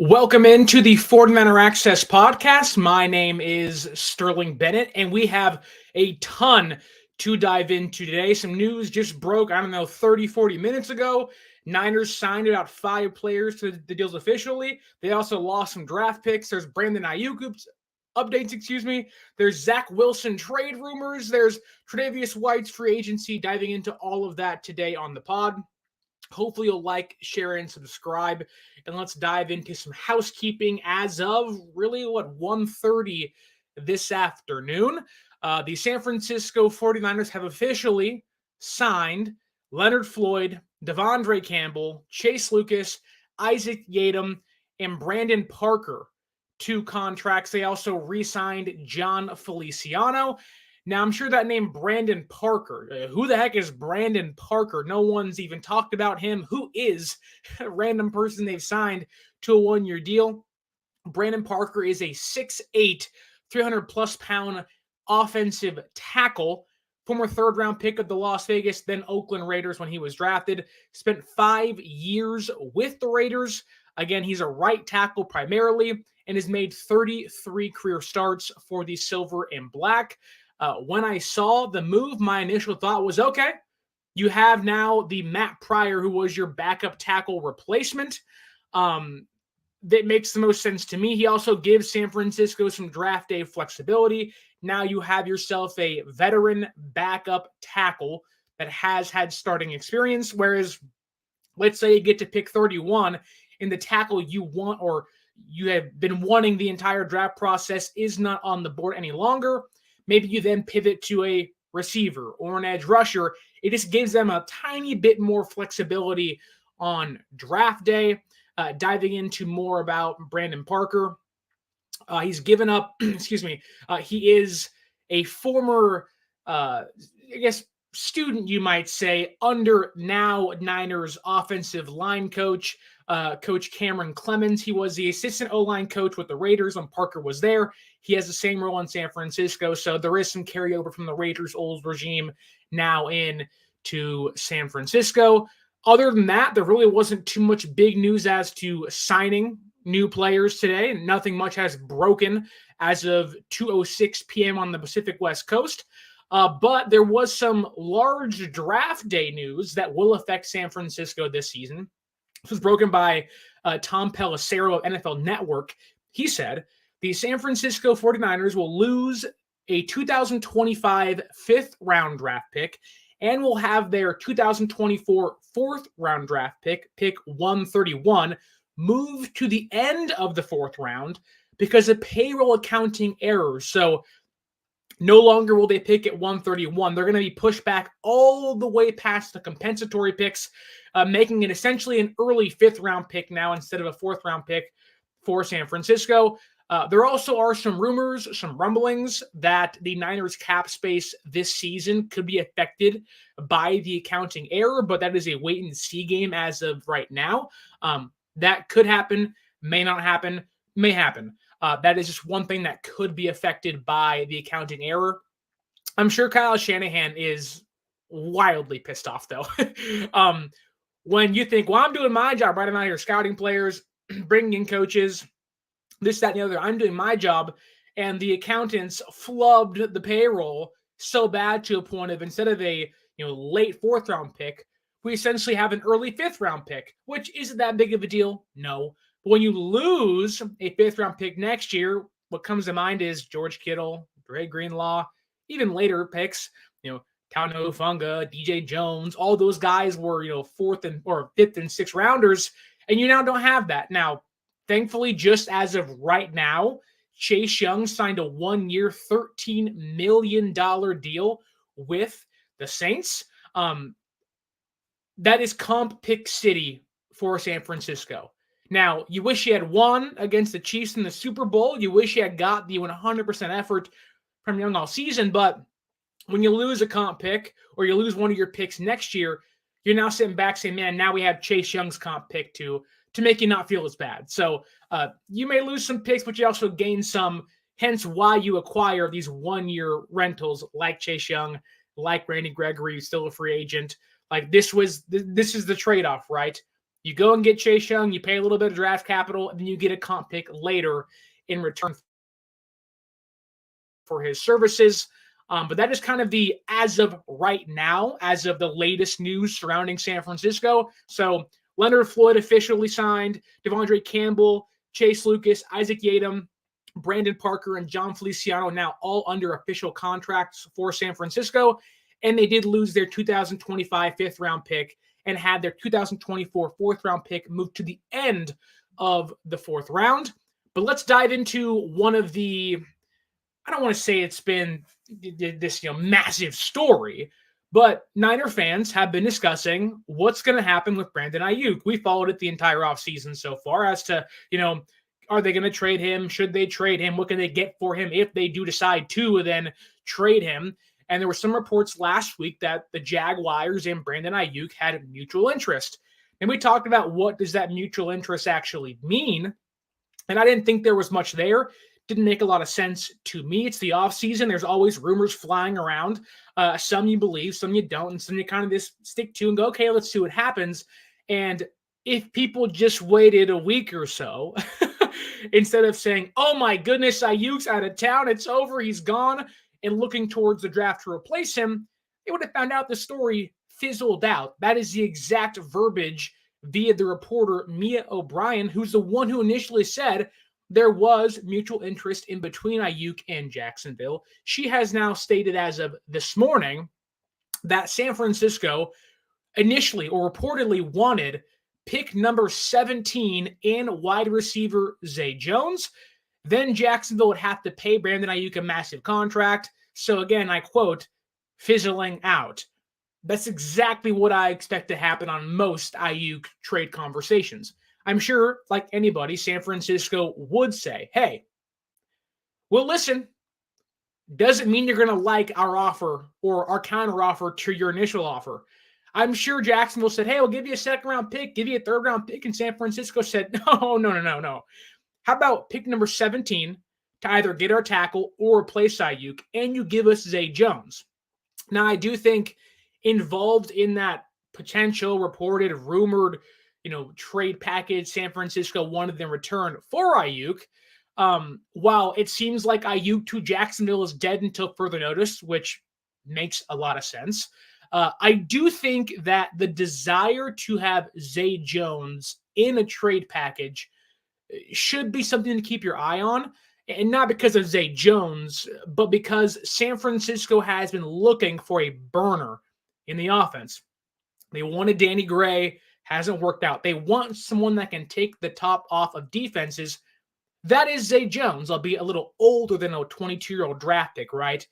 Welcome into the 49er Access podcast. My name is Sterling Bennett, and we have a ton to dive into today. Some news just broke, 30, 40 minutes ago. Niners signed about 5 players to the deals officially. They also lost some draft picks. There's Brandon Ayuk updates. There's Zach Wilson trade rumors. There's Tre'Davious White's free agency. Diving into all of that today on the pod. Hopefully you'll like, share, and subscribe. And let's dive into some housekeeping as of really 1:30 this afternoon. The San Francisco 49ers have officially signed Leonard Floyd, Devondre Campbell, Chase Lucas, Isaac Yiadom, and Brandon Parker to contracts. They also re-signed John Feliciano. Now, I'm sure that name Brandon Parker. Who the heck is Brandon Parker? No one's even talked about him. Who is a random person they've signed to a one-year deal? Brandon Parker is a 6'8", 300-plus pound offensive tackle, former third-round pick of the Las Vegas, then Oakland Raiders when he was drafted. Spent 5 years with the Raiders. Again, he's a right tackle primarily and has made 33 career starts for the Silver and Black. When I saw the move, my initial thought was, okay, you have now the Matt Pryor, who was your backup tackle replacement. That makes the most sense to me. He also gives San Francisco some draft day flexibility. Now you have yourself a veteran backup tackle that has had starting experience, whereas let's say you get to pick 31 and the tackle you want or you have been wanting the entire draft process is not on the board any longer. Maybe you then pivot to a receiver or an edge rusher. It just gives them a tiny bit more flexibility on draft day. Diving into more about Brandon Parker. He's given up, he is a former, student, you might say, under now Niners offensive line coach, Coach Cameron Clemens. He was the assistant O-line coach with the Raiders when Parker was there. He has the same role in San Francisco, so there is some carryover from the Raiders' old regime now in to San Francisco. Other than that, there really wasn't too much big news as to signing new players today. Nothing much has broken as of 2:06 p.m. on the Pacific West Coast. But there was some large draft day news that will affect San Francisco this season. This was broken by Tom Pelissero of NFL Network. He said, the San Francisco 49ers will lose a 2025 fifth-round draft pick and will have their 2024 fourth-round draft pick 131, moved to the end of the fourth round because of payroll accounting errors. So no longer will they pick at 131. They're going to be pushed back all the way past the compensatory picks, making it essentially an early fifth-round pick now instead of a fourth-round pick for San Francisco. There also are some rumors, some rumblings that the Niners cap space this season could be affected by the accounting error, but that is a wait-and-see game as of right now. That could happen, may not happen, may happen. That is just one thing that could be affected by the accounting error. I'm sure Kyle Shanahan is wildly pissed off, though. When you think, well, I'm doing my job, right? I'm out here scouting players, bringing in coaches, this, that, and the other. I'm doing my job, and the accountants flubbed the payroll so bad to a point of instead of a late fourth-round pick, we essentially have an early fifth-round pick, which isn't that big of a deal. No. But when you lose a fifth-round pick next year, what comes to mind is George Kittle, Dre Greenlaw, even later picks, Tano Funga, DJ Jones, all those guys were, fifth and sixth rounders, and you now don't have that. Now, thankfully, just as of right now, Chase Young signed a 1-year, $13 million deal with the Saints. That is comp pick city for San Francisco. Now, you wish you had won against the Chiefs in the Super Bowl. You wish you had got the 100% effort from Young all season. But when you lose a comp pick or you lose one of your picks next year, you're now sitting back saying, man, now we have Chase Young's comp pick to make you not feel as bad. So you may lose some picks, but you also gain some, hence why you acquire these 1-year rentals like Chase Young, like Randy Gregory, still a free agent. Like this is the trade-off, right? You go and get Chase Young, you pay a little bit of draft capital, and then you get a comp pick later in return for his services. But that is kind of the as of right now, as of the latest news surrounding San Francisco. So Leonard Floyd officially signed, Devondre Campbell, Chase Lucas, Isaac Yiadom, Brandon Parker, and John Feliciano now all under official contracts for San Francisco. And they did lose their 2025 fifth-round pick and had their 2024 fourth-round pick moved to the end of the fourth round. But let's dive into one of the, I don't want to say it's been this massive story, but Niner fans have been discussing what's going to happen with Brandon Ayuk. We followed it the entire offseason so far as to, are they going to trade him? Should they trade him? What can they get for him if they do decide to then trade him? And there were some reports last week that the Jaguars and Brandon Ayuk had mutual interest. And we talked about what does that mutual interest actually mean. And I didn't think there was much there. Didn't make a lot of sense to me. It's the offseason. There's always rumors flying around. Some you believe, some you don't, and some you kind of just stick to and go, okay, let's see what happens. And if people just waited a week or so, instead of saying, oh my goodness, Ayuk's out of town, it's over, he's gone, and looking towards the draft to replace him, they would have found out the story fizzled out. That is the exact verbiage via the reporter Mia O'Brien, who's the one who initially said there was mutual interest in between Ayuk and Jacksonville. She has now stated as of this morning that San Francisco initially or reportedly wanted pick number 17 and wide receiver Zay Jones. Then Jacksonville would have to pay Brandon Ayuk a massive contract. So again, I quote, fizzling out. That's exactly what I expect to happen on most Ayuk trade conversations. I'm sure, like anybody, San Francisco would say, hey, well, listen, doesn't mean you're going to like our offer or our counter offer to your initial offer. I'm sure Jacksonville said, hey, we'll give you a second-round pick, give you a third-round pick, and San Francisco said, no. How about pick number 17 to either get our tackle or replace Ayuk, and you give us Zay Jones? Now, I do think involved in that potential, reported, rumored, trade package San Francisco wanted in return for Ayuk. While it seems like Ayuk to Jacksonville is dead until further notice, which makes a lot of sense, I do think that the desire to have Zay Jones in a trade package should be something to keep your eye on. And not because of Zay Jones, but because San Francisco has been looking for a burner in the offense. They wanted Danny Gray, hasn't worked out. They want someone that can take the top off of defenses. That is Zay Jones, albeit a little older than a 22-year-old draft pick, right?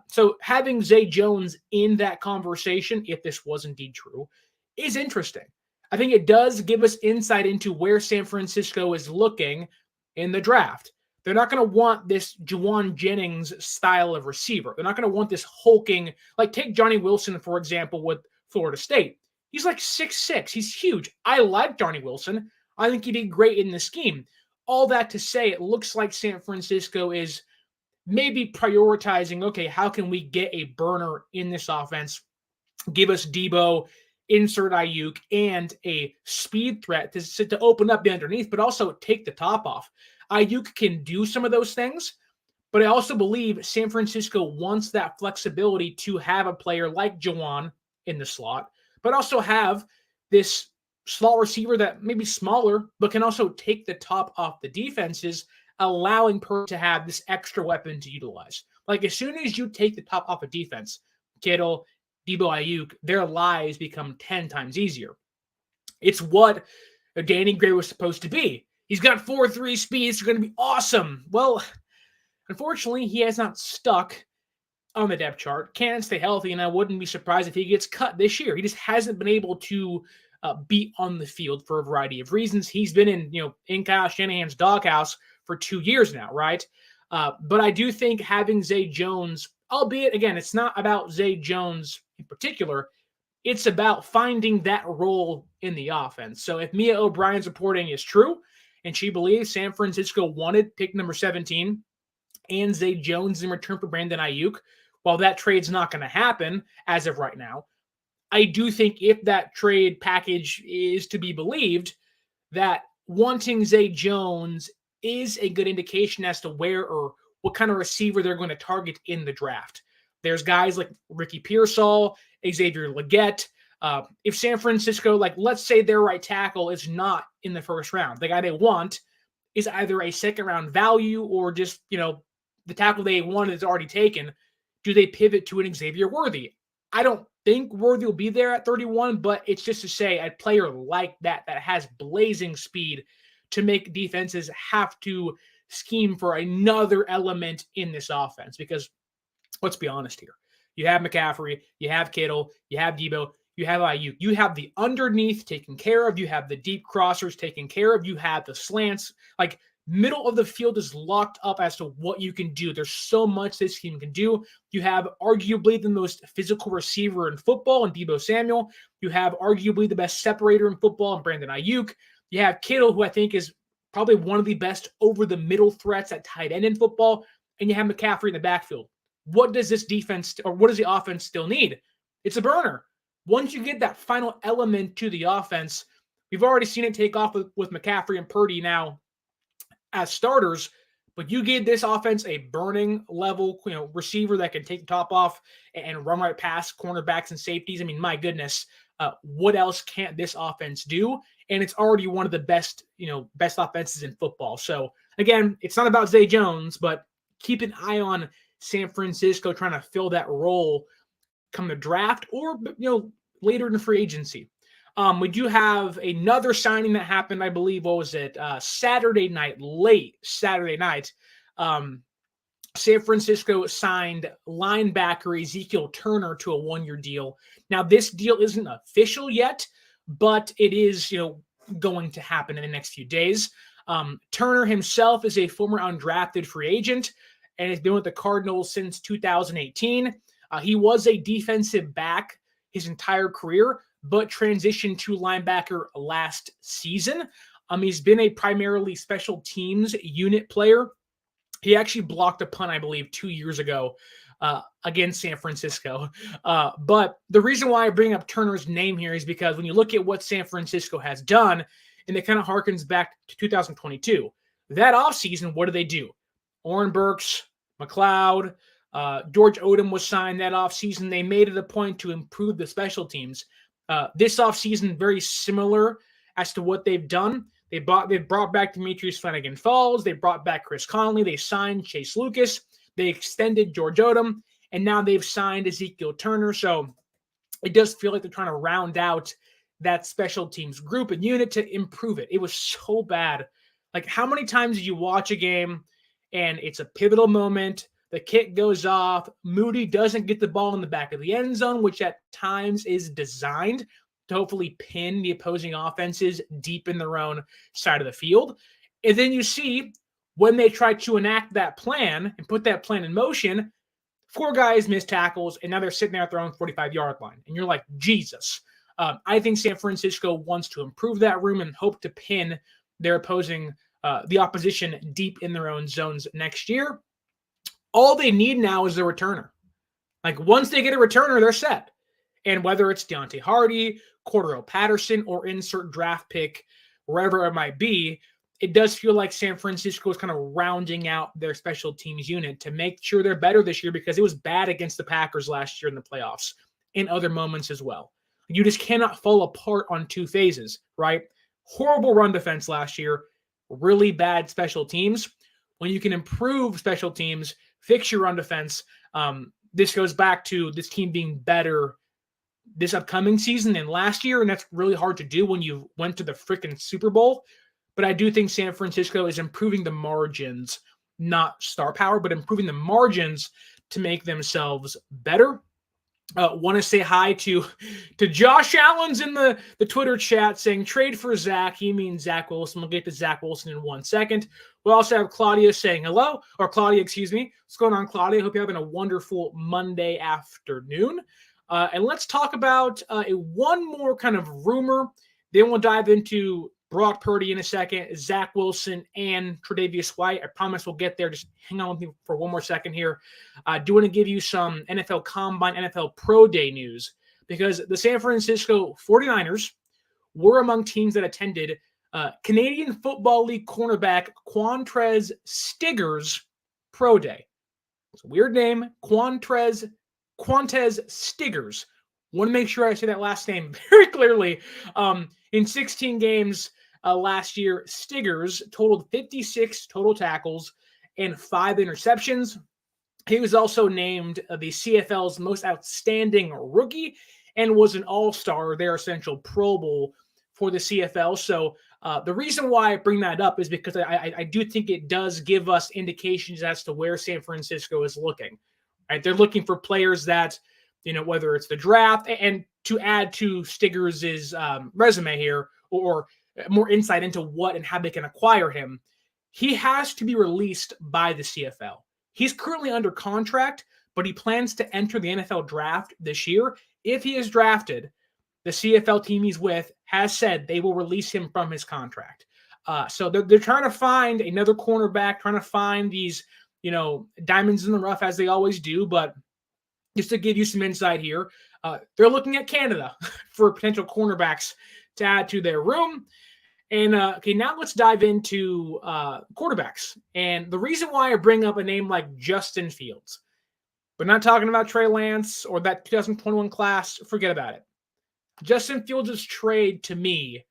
So having Zay Jones in that conversation, if this was indeed true, is interesting. I think it does give us insight into where San Francisco is looking in the draft. They're not going to want this Juwan Jennings style of receiver. They're not going to want this hulking, like take Johnny Wilson, for example, with Florida State. He's like 6'6". He's huge. I like Johnny Wilson. I think he'd be great in the scheme. All that to say, it looks like San Francisco is maybe prioritizing, okay, how can we get a burner in this offense? Give us Debo, insert Ayuk, and a speed threat to open up the underneath, but also take the top off. Ayuk can do some of those things, but I also believe San Francisco wants that flexibility to have a player like Juwan in the slot, but also have this slot receiver that may be smaller, but can also take the top off the defenses, allowing Purdy to have this extra weapon to utilize. Like as soon as you take the top off a defense, Kittle, Debo, Ayuk, their lives become 10 times easier. It's what Danny Gray was supposed to be. He's got 4.3 speeds. It's going to be awesome. Well, unfortunately, he has not stuck on the depth chart. Can't stay healthy, and I wouldn't be surprised if he gets cut this year. He just hasn't been able to be on the field for a variety of reasons. He's been in Kyle Shanahan's doghouse for 2 years now, right? But I do think having Zay Jones, albeit, again, it's not about Zay Jones in particular. It's about finding that role in the offense. So if Mia O'Brien's reporting is true, and she believes San Francisco wanted pick number 17 and Zay Jones in return for Brandon Ayuk, while that trade's not going to happen as of right now, I do think if that trade package is to be believed, that wanting Zay Jones is a good indication as to where or what kind of receiver they're going to target in the draft. There's guys like Ricky Pearsall, Xavier Legette. If San Francisco, like let's say their right tackle is not in the first round, the guy they want is either a second round value or just, the tackle they wanted is already taken. Do they pivot to an Xavier Worthy? I don't think Worthy will be there at 31, but it's just to say a player like that has blazing speed to make defenses have to scheme for another element in this offense. Because let's be honest here. You have McCaffrey, you have Kittle, you have Debo, you have IU. You have the underneath taken care of. You have the deep crossers taken care of. You have the slants. Like, middle of the field is locked up as to what you can do. There's so much this team can do. You have arguably the most physical receiver in football in Debo Samuel. You have arguably the best separator in football in Brandon Ayuk. You have Kittle, who I think is probably one of the best over-the-middle threats at tight end in football. And you have McCaffrey in the backfield. What does this defense, or what does the offense still need? It's a burner. Once you get that final element to the offense, we've already seen it take off with McCaffrey and Purdy now as starters, but you give this offense a burning level, receiver that can take the top off and run right past cornerbacks and safeties. I mean, my goodness, what else can't this offense do? And it's already one of the best offenses in football. So again, it's not about Zay Jones, but keep an eye on San Francisco trying to fill that role come the draft or, later in the free agency. We do have another signing that happened, I believe, Saturday night, late Saturday night. San Francisco signed linebacker Ezekiel Turner to a one-year deal. Now, this deal isn't official yet, but it is, going to happen in the next few days. Turner himself is a former undrafted free agent and has been with the Cardinals since 2018. He was a defensive back his entire career, but transitioned to linebacker last season. He's been a primarily special teams unit player. He actually blocked a punt, I believe, 2 years ago against San Francisco. But the reason why I bring up Turner's name here is because when you look at what San Francisco has done, and it kind of harkens back to 2022, that offseason, what did they do? Oren Burks, McLeod, George Odom was signed that offseason. They made it a point to improve the special teams. This offseason, very similar as to what they've done. They brought back Demetrius Flanagan-Falls. They brought back Chris Conley. They signed Chase Lucas. They extended George Odom. And now they've signed Ezekiel Turner. So it does feel like they're trying to round out that special teams group and unit to improve it. It was so bad. Like, how many times did you watch a game and it's a pivotal moment, the kick goes off, Moody doesn't get the ball in the back of the end zone, which at times is designed to hopefully pin the opposing offenses deep in their own side of the field. And then you see when they try to enact that plan and put that plan in motion, 4 guys miss tackles, and now they're sitting there at their own 45-yard line. And you're like, Jesus. I think San Francisco wants to improve that room and hope to pin their the opposition deep in their own zones next year. All they need now is a returner. Like, once they get a returner, they're set. And whether it's Deontay Hardy, Cordero Patterson, or insert draft pick, wherever it might be, it does feel like San Francisco is kind of rounding out their special teams unit to make sure they're better this year, because it was bad against the Packers last year in the playoffs, in other moments as well. You just cannot fall apart on 2 phases, right? Horrible run defense last year, really bad special teams. When you can improve special teams, fix your run defense, this goes back to this team being better this upcoming season than last year, and that's really hard to do when you went to the freaking Super Bowl. But I do think San Francisco is improving the margins, not star power, but improving the margins to make themselves better. Want to say hi to Josh Allen's in the Twitter chat saying trade for Zach. He means Zach Wilson. We'll get to Zach Wilson in 1 second. We also have Claudia saying hello, or Claudia, excuse me. What's going on, Claudia? Hope you're having a wonderful Monday afternoon. And let's talk about one more kind of rumor. Then we'll dive into Brock Purdy in a second, Zach Wilson, and Tre'Davious White. I promise we'll get there. Just hang on with me for one more second here. I do want to give you some NFL Combine, NFL Pro Day news. because the San Francisco 49ers were among teams that attended Canadian Football League cornerback Quantrez Stigger's Pro Day. It's a weird name, Quantrez Stiggers. Want to make sure I say that last name very clearly. In 16 games last year, Stiggers totaled 56 total tackles and 5 interceptions. He was also named the CFL's most outstanding rookie and was an all-star, their essential Pro Bowl for the CFL. So the reason why I bring that up is because I do think it does give us indications as to where San Francisco is looking. Right? They're looking for players that, whether it's the draft, and to add to Stiggers' resume here, or more insight into what and how they can acquire him, he has to be released by the CFL. He's currently under contract, but he plans to enter the NFL draft this year. If he is drafted, the CFL team he's with has said they will release him from his contract. So they're trying to find another cornerback, trying to find these, diamonds in the rough as they always do. But just to give you some insight here, they're looking at Canada for potential cornerbacks to add to their room. And okay, now let's dive into quarterbacks. And the reason why I bring up a name like Justin Fields, but not talking about Trey Lance or that 2021 class, forget about it. Justin Fields' trade to me,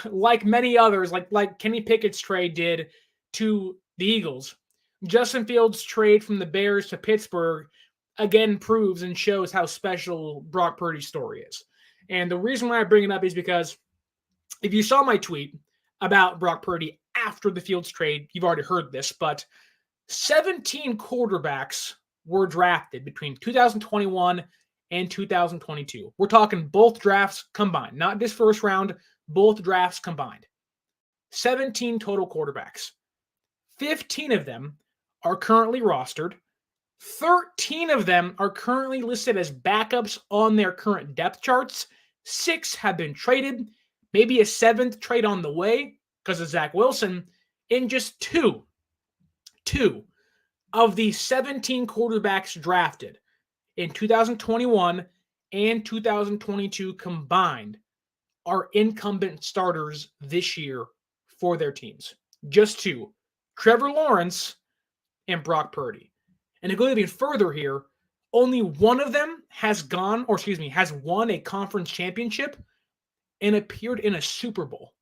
like many others, like Kenny Pickett's trade did to the Eagles, Justin Fields' trade from the Bears to Pittsburgh again proves and shows how special Brock Purdy's story is. And the reason why I bring it up is because if you saw my tweet about Brock Purdy after the Fields trade, you've already heard this, but 17 quarterbacks were drafted between 2021 and 2022. We're talking both drafts combined, not just first round, both drafts combined. 17 total quarterbacks. 15 of them are currently rostered. 13 of them are currently listed as backups on their current depth charts. 6 have been traded, maybe a 7th trade on the way because of Zach Wilson, and just two of the 17 quarterbacks drafted in 2021 and 2022 combined are incumbent starters this year for their teams. Just 2, Trevor Lawrence and Brock Purdy. And to go even further here, only one of them has won a conference championship and appeared in a Super Bowl.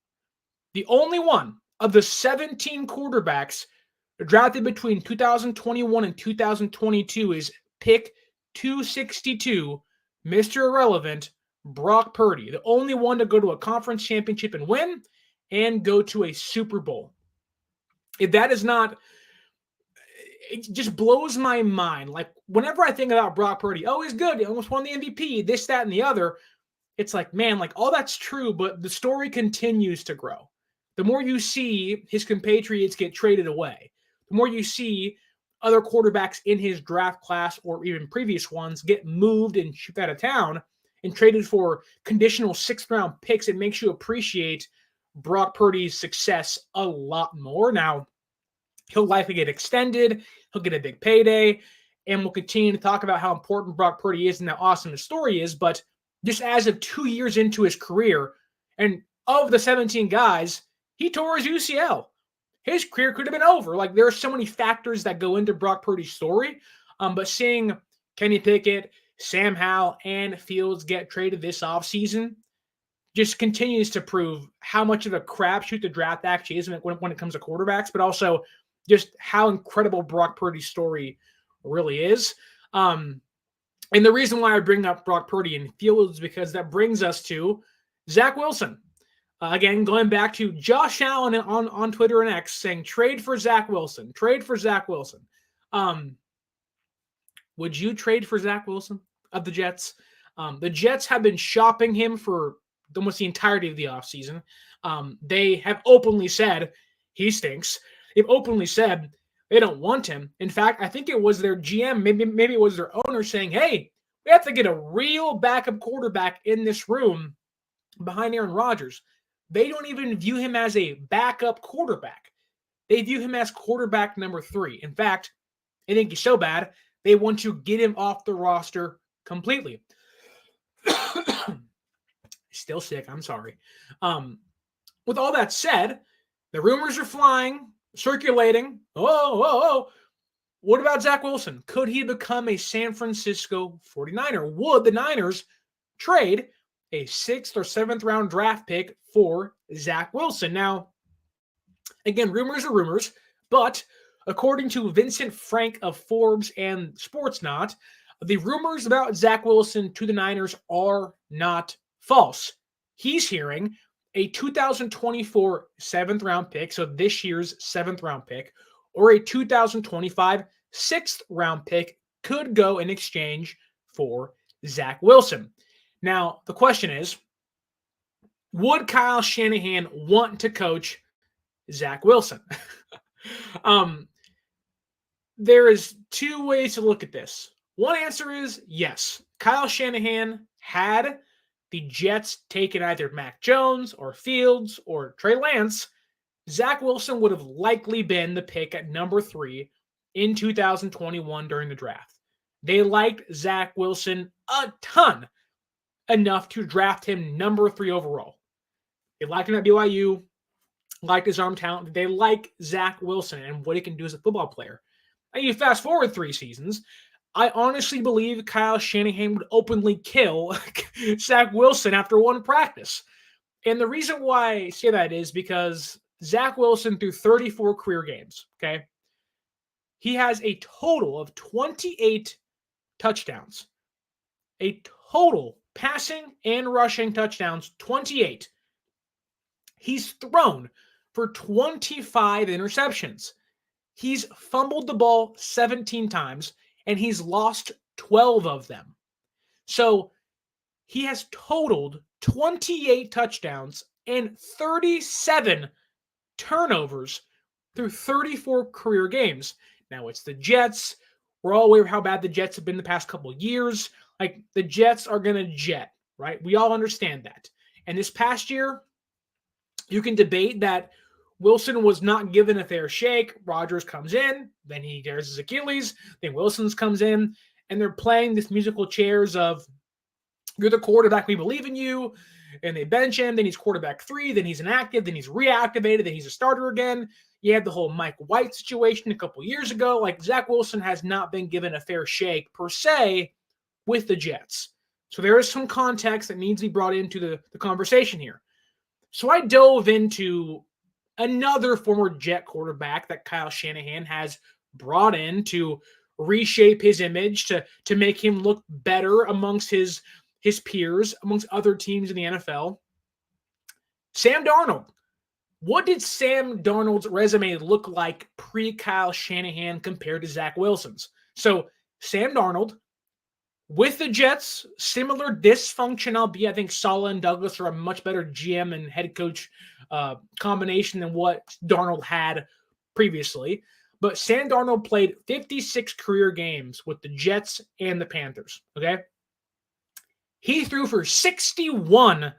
The only one of the 17 quarterbacks drafted between 2021 and 2022 is pick 262, Mr. Irrelevant, Brock Purdy. The only one to go to a conference championship and win and go to a Super Bowl. If that is not, it just blows my mind. Like, whenever I think about Brock Purdy, oh, he's good, he almost won the MVP, this, that, and the other. It's like, man, like, all that's true, but the story continues to grow. The more you see his compatriots get traded away, the more you see other quarterbacks in his draft class or even previous ones get moved and shipped out of town and traded for conditional 6th-round picks, it makes you appreciate Brock Purdy's success a lot more. Now, he'll likely get extended, he'll get a big payday, and we'll continue to talk about how important Brock Purdy is and how awesome his story is, but just as of 2 years into his career, and of the 17 guys, he tore his UCL. His career could have been over. Like, there are so many factors that go into Brock Purdy's story, but seeing Kenny Pickett, Sam Howell, and Fields get traded this offseason just continues to prove how much of a crapshoot the draft actually is when it comes to quarterbacks, but also just how incredible Brock Purdy's story really is. And the reason why I bring up Brock Purdy and Fields is because that brings us to Zach Wilson. Again, going back to Josh Allen on Twitter and X saying, trade for Zach Wilson, trade for Zach Wilson. Would you trade for Zach Wilson of the Jets? The Jets have been shopping him for almost the entirety of the offseason. They have openly said he stinks. They've openly said they don't want him. In fact, I think it was their GM, maybe it was their owner saying, hey, we have to get a real backup quarterback in this room behind Aaron Rodgers. They don't even view him as a backup quarterback. They view him as quarterback number 3. In fact, I think he's so bad, they want to get him off the roster completely. Still sick. I'm sorry. With all that said, the rumors are flying, circulating. Oh. What about Zach Wilson? Could he become a San Francisco 49er? Would the Niners trade a 6th or 7th round draft pick for Zach Wilson? Now, again, rumors are rumors, but according to Vincent Frank of Forbes and Sportsnaut, the rumors about Zach Wilson to the Niners are not false. He's hearing a 2024 7th round pick, so this year's 7th round pick, or a 2025 6th round pick could go in exchange for Zach Wilson. Now, the question is, would Kyle Shanahan want to coach Zach Wilson? There is two ways to look at this. One answer is yes. Kyle Shanahan had the Jets taken either Mac Jones or Fields or Trey Lance, Zach Wilson would have likely been the pick at number 3 in 2021 during the draft. They liked Zach Wilson a ton, enough to draft him number 3 overall. They liked him at BYU, liked his arm talent. They like Zach Wilson and what he can do as a football player. And you fast forward 3 seasons, I honestly believe Kyle Shanahan would openly kill Zach Wilson after one practice. And the reason why I say that is because Zach Wilson, through 34 career games, okay, he has a total of 28 touchdowns. A total passing and rushing touchdowns, 28. He's thrown for 25 interceptions. He's fumbled the ball 17 times, and he's lost 12 of them. So he has totaled 28 touchdowns and 37 turnovers through 34 career games. Now, it's the Jets. We're all aware of how bad the Jets have been the past couple of years. Like, the Jets are going to jet, right? We all understand that. And this past year, you can debate that Wilson was not given a fair shake. Rodgers comes in, then he tears his Achilles, then Wilson's comes in, and they're playing this musical chairs of, you're the quarterback, we believe in you, and they bench him, then he's quarterback 3, then he's inactive, then he's reactivated, then he's a starter again. You had the whole Mike White situation a couple years ago. Like, Zach Wilson has not been given a fair shake, per se, with the Jets. So there is some context that needs to be brought into the conversation here. So I dove into another former Jet quarterback that Kyle Shanahan has brought in to reshape his image, to make him look better amongst his peers, amongst other teams in the NFL. Sam Darnold. What did Sam Darnold's resume look like pre-Kyle Shanahan compared to Zach Wilson's? So Sam Darnold, with the Jets, similar dysfunction, albeit I think Saleh and Douglas are a much better GM and head coach combination than what Darnold had previously. But Sam Darnold played 56 career games with the Jets and the Panthers, okay? He threw for 61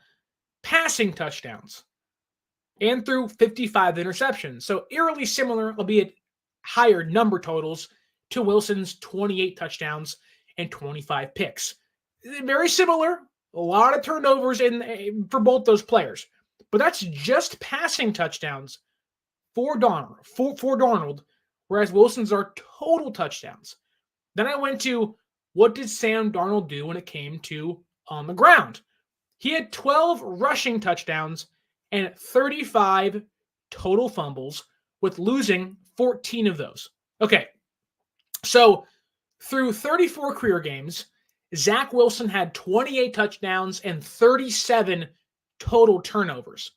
passing touchdowns and threw 55 interceptions. So eerily similar, albeit higher number totals, to Wilson's 28 touchdowns and 25 picks. Very similar, a lot of turnovers for both those players. But that's just passing touchdowns for Darnold, whereas Wilson's are total touchdowns. Then I went to, what did Sam Darnold do when it came to on the ground? He had 12 rushing touchdowns and 35 total fumbles, with losing 14 of those. Okay, so through 34 career games, Zach Wilson had 28 touchdowns and 37 total turnovers.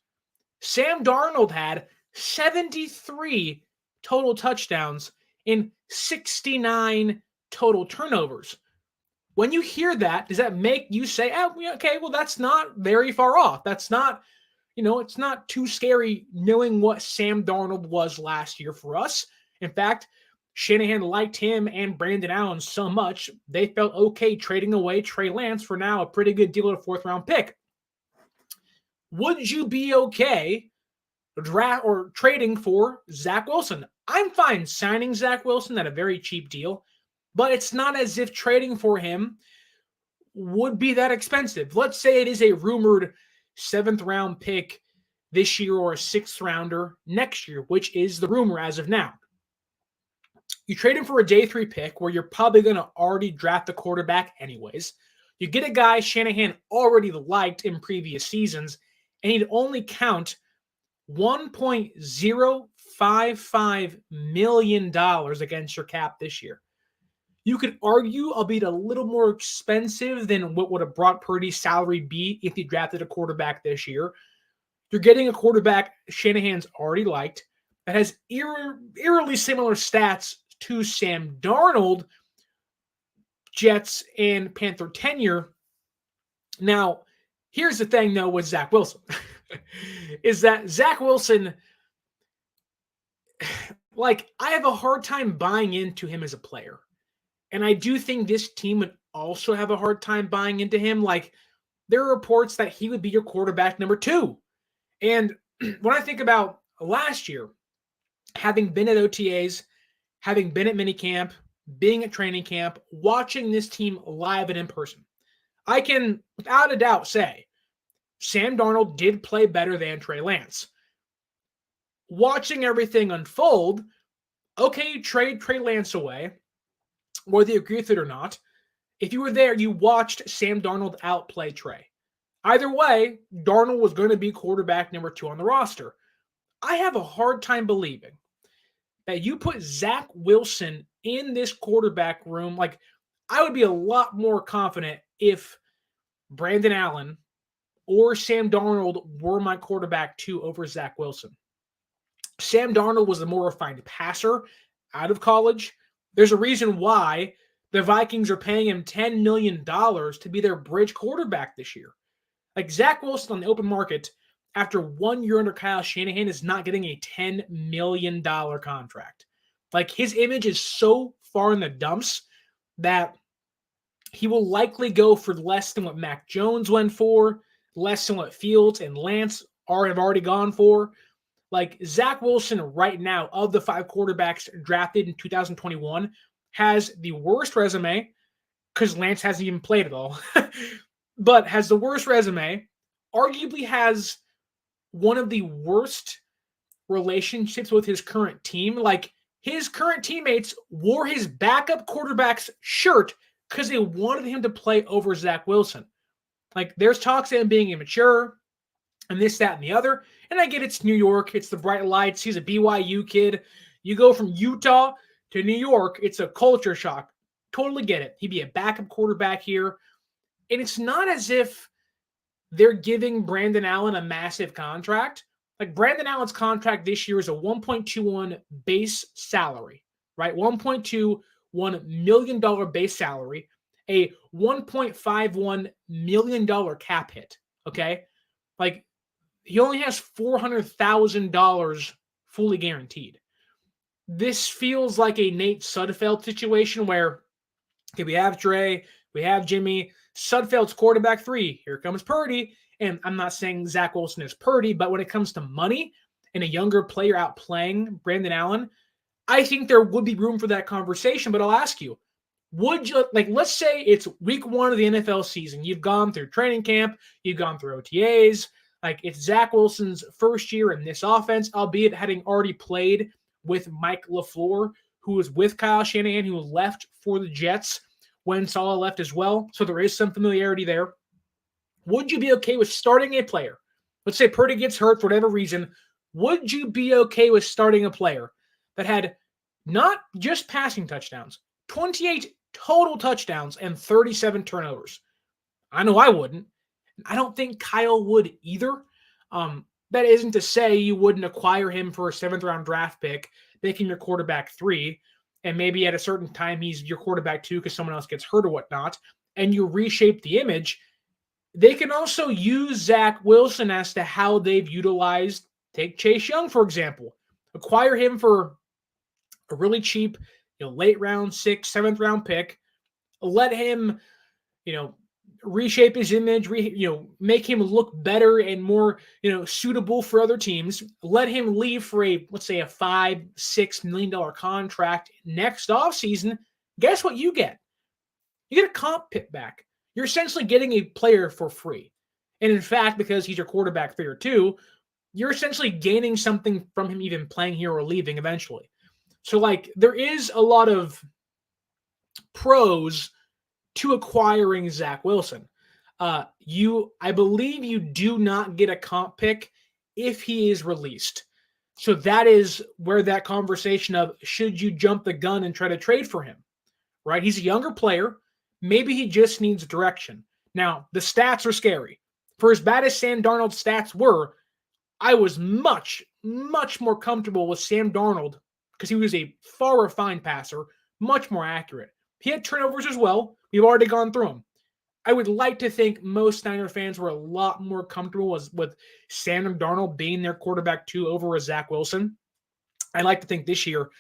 Sam Darnold had 73 total touchdowns and 69 total turnovers. When you hear that, does that make you say, okay, well, that's not very far off. That's not, it's not too scary knowing what Sam Darnold was last year for us. In fact, Shanahan liked him and Brandon Allen so much, they felt okay trading away Trey Lance for now a pretty good deal at a 4th round pick. Would you be okay trading for Zach Wilson? I'm fine signing Zach Wilson at a very cheap deal, but it's not as if trading for him would be that expensive. Let's say it is a rumored 7th round pick this year or a 6th rounder next year, which is the rumor as of now. You trade him for a day 3 pick where you're probably going to already draft the quarterback anyways. You get a guy Shanahan already liked in previous seasons, and he'd only count $1.055 million against your cap this year. You could argue, albeit a little more expensive than what would a Brock Purdy salary be if he drafted a quarterback this year. You're getting a quarterback Shanahan's already liked that has eerily similar stats to Sam Darnold, Jets and Panther tenure. Now, here's the thing, though, with Zach Wilson, is that Zach Wilson, like, I have a hard time buying into him as a player. And I do think this team would also have a hard time buying into him. Like, there are reports that he would be your quarterback number 2. And when I think about last year, having been at OTAs, having been at minicamp, being at training camp, watching this team live and in person, I can, without a doubt, say Sam Darnold did play better than Trey Lance. Watching everything unfold, okay, you trade Trey Lance away, whether you agree with it or not. If you were there, you watched Sam Darnold outplay Trey. Either way, Darnold was going to be quarterback number 2 on the roster. I have a hard time believing that you put Zach Wilson in this quarterback room. Like, I would be a lot more confident if Brandon Allen or Sam Darnold were my quarterback 2 over Zach Wilson. Sam Darnold was the more refined passer out of college. There's a reason why the Vikings are paying him $10 million to be their bridge quarterback this year. Like, Zach Wilson on the open market after 1 year under Kyle Shanahan is not getting a $10 million contract. Like, his image is so far in the dumps that he will likely go for less than what Mac Jones went for, less than what Fields and Lance have already gone for. Like, Zach Wilson right now, of the 5 quarterbacks drafted in 2021, has the worst resume, because Lance hasn't even played at all, but has the worst resume, arguably has one of the worst relationships with his current team. Like, his current teammates wore his backup quarterback's shirt because they wanted him to play over Zach Wilson. Like, there's talks of him being immature and this, that, and the other. And I get it's New York. It's the bright lights. He's a BYU kid. You go from Utah to New York. It's a culture shock. Totally get it. He'd be a backup quarterback here. And it's not as if they're giving Brandon Allen a massive contract. Like, Brandon Allen's contract this year is a $1.21 base salary, right? $1.21 million base salary, a $1.51 million cap hit, okay? Like, he only has $400,000 fully guaranteed. This feels like a Nate Sudfeld situation where, okay, we have Dre, we have Jimmy, Sudfeld's quarterback 3. Here comes Purdy. And I'm not saying Zach Wilson is Purdy, but when it comes to money and a younger player outplaying Brandon Allen, I think there would be room for that conversation. But I'll ask you, would you, like, let's say it's week 1 of the NFL season. You've gone through training camp, you've gone through OTAs. Like, it's Zach Wilson's first year in this offense, albeit having already played with Mike LaFleur, who was with Kyle Shanahan, who left for the Jets when Saleh left as well. So there is some familiarity there. Would you be okay with starting a player? Let's say Purdy gets hurt for whatever reason. Would you be okay with starting a player that had not just passing touchdowns, 28 total touchdowns and 37 turnovers? I know I wouldn't. I don't think Kyle would either. That isn't to say you wouldn't acquire him for a 7th round draft pick, making your quarterback 3, and maybe at a certain time he's your quarterback 2 because someone else gets hurt or whatnot, and you reshape the image. They can also use Zach Wilson as to how they've utilized, take Chase Young, for example. Acquire him for a really cheap, late round 6th, 7th round pick. Let him, reshape his image, make him look better and more, suitable for other teams. Let him leave for let's say a $5-6 million contract next offseason. Guess what you get? You get a comp pick back. you're essentially getting a player for free. And in fact, because he's your quarterback 3 or 2, you're essentially gaining something from him even playing here or leaving eventually. So, like, there is a lot of pros to acquiring Zach Wilson. I believe you do not get a comp pick if he is released. So that is where that conversation of should you jump the gun and try to trade for him, right? He's a younger player. Maybe he just needs direction. Now, the stats are scary. For as bad as Sam Darnold's stats were, I was much, much more comfortable with Sam Darnold because he was a far refined passer, much more accurate. He had turnovers as well. We've already gone through them. I would like to think most Niner fans were a lot more comfortable with Sam Darnold being their quarterback 2 over Zach Wilson. I like to think this year,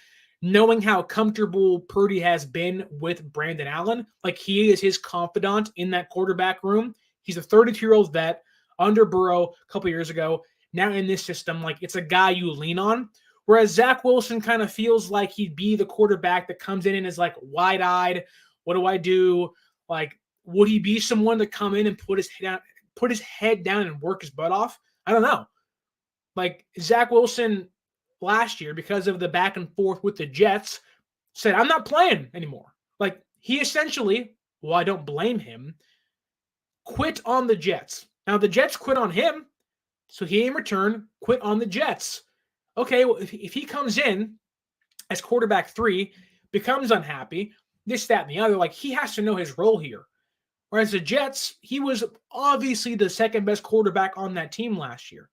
knowing how comfortable Purdy has been with Brandon Allen, like he is his confidant in that quarterback room. He's a 32-year-old vet under Burrow a couple years ago. Now in this system, like it's a guy you lean on. Whereas Zach Wilson kind of feels like he'd be the quarterback that comes in and is like wide-eyed. What do I do? Like, would he be someone to come in and put his head down and work his butt off? I don't know. Like Zach Wilson last year, because of the back and forth with the Jets, said, I'm not playing anymore. Like he essentially, well, I don't blame him, quit on the Jets. Now the Jets quit on him, so he in return quit on the Jets. Okay, well, if he comes in as quarterback 3, becomes unhappy, this, that, and the other, like he has to know his role here. Whereas the Jets, he was obviously the second best quarterback on that team last year.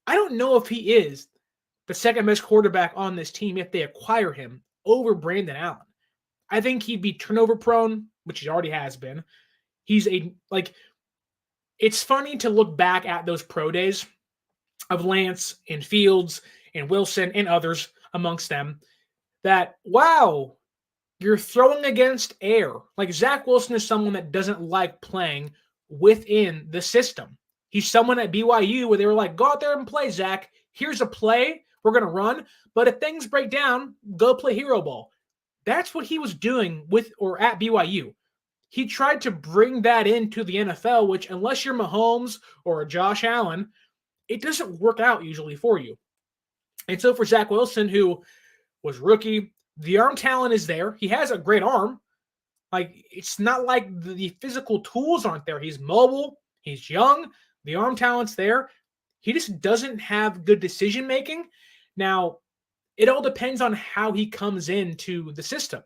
I don't know if he is the second best quarterback on this team if they acquire him over Brandon Allen. I think he'd be turnover prone, which he already has been. It's funny to look back at those pro days of Lance and Fields and Wilson and others amongst them that, wow, you're throwing against air. Like Zach Wilson is someone that doesn't like playing within the system. He's someone at BYU where they were like, go out there and play, Zach. Here's a play. We're going to run. But if things break down, go play hero ball. That's what he was doing with or at BYU. He tried to bring that into the NFL, which unless you're Mahomes or a Josh Allen, it doesn't work out usually for you. And so for Zach Wilson, who was rookie, the arm talent is there. He has a great arm. Like, it's not like the physical tools aren't there. He's mobile. He's young. The arm talent's there. He just doesn't have good decision-making. Now, it all depends on how he comes into the system.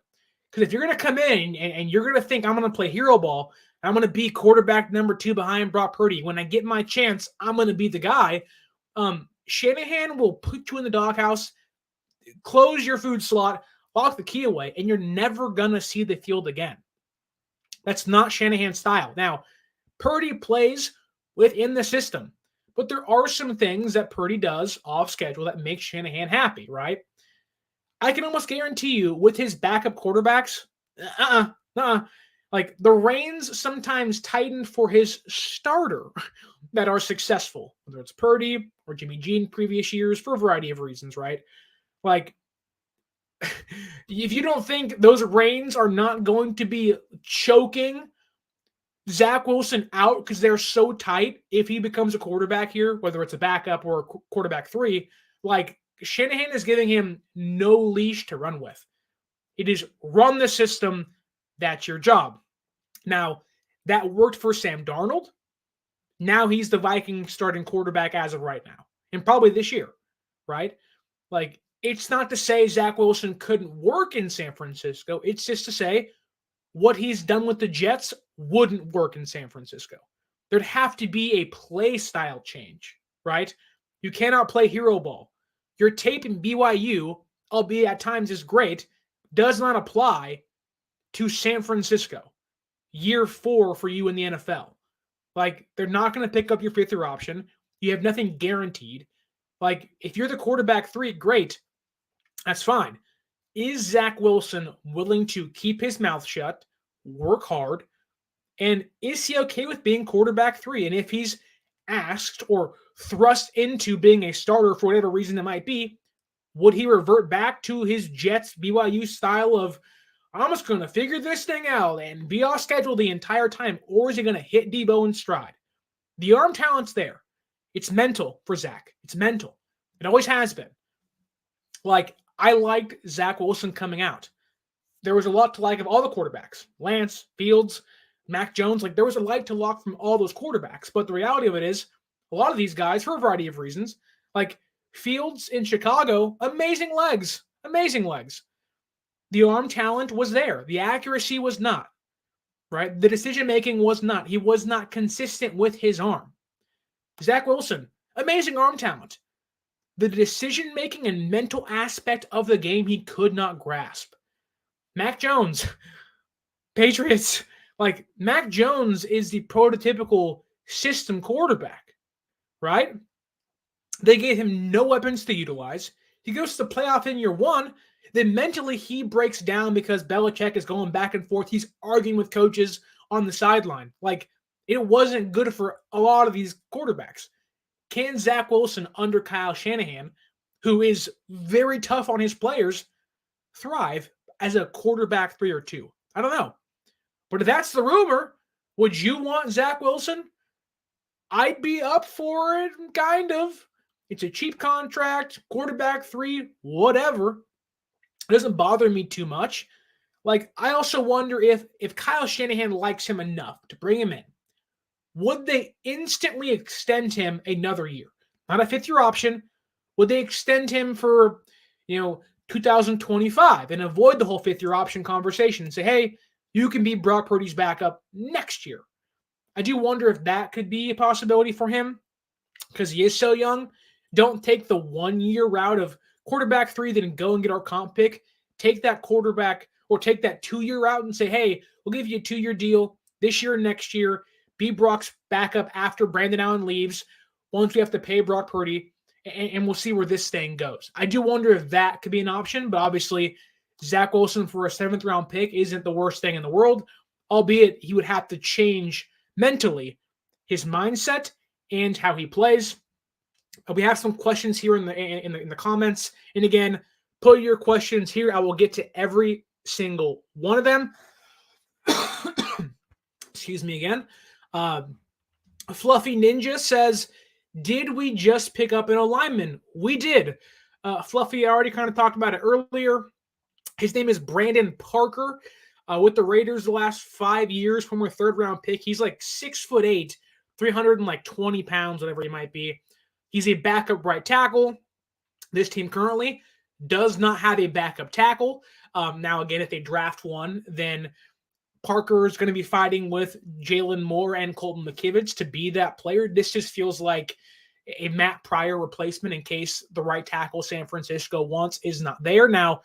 Because if you're going to come in and you're going to think, I'm going to play hero ball, I'm going to be quarterback number 2 behind Brock Purdy. When I get my chance, I'm going to be the guy. Shanahan will put you in the doghouse, close your food slot, lock the key away, and you're never going to see the field again. That's not Shanahan's style. Now, Purdy plays within the system, but there are some things that Purdy does off schedule that make Shanahan happy, right? I can almost guarantee you with his backup quarterbacks, like the reins sometimes tighten for his starter that are successful, whether it's Purdy or Jimmy G in previous years for a variety of reasons, right? Like, if you don't think those reins are not going to be choking Zach Wilson out because they're so tight if he becomes a quarterback here, whether it's a backup or a quarterback 3, like Shanahan is giving him no leash to run with. It is run the system. That's your job. Now, that worked for Sam Darnold. Now he's the Vikings starting quarterback as of right now, and probably this year, right? Like, it's not to say Zach Wilson couldn't work in San Francisco. It's just to say what he's done with the Jets wouldn't work in San Francisco. There'd have to be a play style change, right? You cannot play hero ball. Your tape in BYU, albeit at times is great, does not apply to San Francisco. Year 4 for you in the NFL. Like, they're not going to pick up your 5th-year option. You have nothing guaranteed. Like, if you're the quarterback 3, great. That's fine. Is Zach Wilson willing to keep his mouth shut, work hard, and is he okay with being quarterback 3? And if he's asked or thrust into being a starter for whatever reason it might be, would he revert back to his Jets BYU style of I'm just going to figure this thing out and be off schedule the entire time, or is he going to hit Debo in stride? The arm talent's there. It's mental for Zach. It's mental. It always has been. Like, I liked Zach Wilson coming out. There was a lot to like of all the quarterbacks. Lance, Fields, Mac Jones. Like, there was a like to like from all those quarterbacks. But the reality of it is, a lot of these guys, for a variety of reasons, like Fields in Chicago, amazing legs. Amazing legs. The arm talent was there. The accuracy was not. Right? The decision-making was not. He was not consistent with his arm. Zach Wilson, amazing arm talent. The decision-making and mental aspect of the game he could not grasp. Mac Jones, Patriots, like Mac Jones is the prototypical system quarterback, right? They gave him no weapons to utilize. He goes to the playoff in year one. Then mentally he breaks down because Belichick is going back and forth. He's arguing with coaches on the sideline. Like, it wasn't good for a lot of these quarterbacks. Can Zach Wilson under Kyle Shanahan, who is very tough on his players, thrive as a quarterback 3 or 2? I don't know. But if that's the rumor, would you want Zach Wilson? I'd be up for it, kind of. It's a cheap contract, quarterback 3, whatever. It doesn't bother me too much. Like, I also wonder if Kyle Shanahan likes him enough to bring him in, would they instantly extend him another year? Not a fifth-year option. Would they extend him for, 2025 and avoid the whole fifth-year option conversation and say, hey, you can be Brock Purdy's backup next year? I do wonder if that could be a possibility for him because he is so young. Don't take the 1-year route of quarterback 3, then go and get our comp pick. Take that quarterback or take that 2-year route and say, hey, we'll give you a 2-year deal this year and next year. Be Brock's backup after Brandon Allen leaves, once we have to pay Brock Purdy, and we'll see where this thing goes. I do wonder if that could be an option, but obviously Zach Wilson for a 7th-round pick isn't the worst thing in the world, albeit he would have to change mentally his mindset and how he plays. We have some questions here in the comments, and again, put your questions here. I will get to every single one of them. Excuse me again. Fluffy Ninja says, did we just pick up an alignment? We did. Fluffy, I already kind of talked about it earlier. His name is Brandon Parker. With the Raiders the last 5 years, former 3rd-round pick. He's like 6'8", 320 pounds, whatever he might be. He's a backup right tackle. This team currently does not have a backup tackle. Now, again, if they draft one, then Parker is going to be fighting with Jalen Moore and Colton McKivitz to be that player. This just feels like a Matt Pryor replacement in case the right tackle San Francisco wants is not there. Now,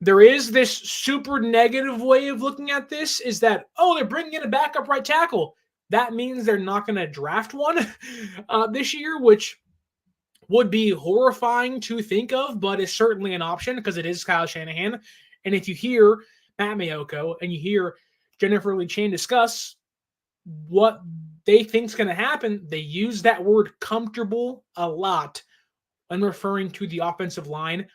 there is this super negative way of looking at this is that, they're bringing in a backup right tackle. That means they're not going to draft one this year, which would be horrifying to think of, but is certainly an option because it is Kyle Shanahan. And if you hear Matt Mayoko and you hear Jennifer Lee Chan discuss what they think is going to happen, they use that word comfortable a lot when referring to the offensive line.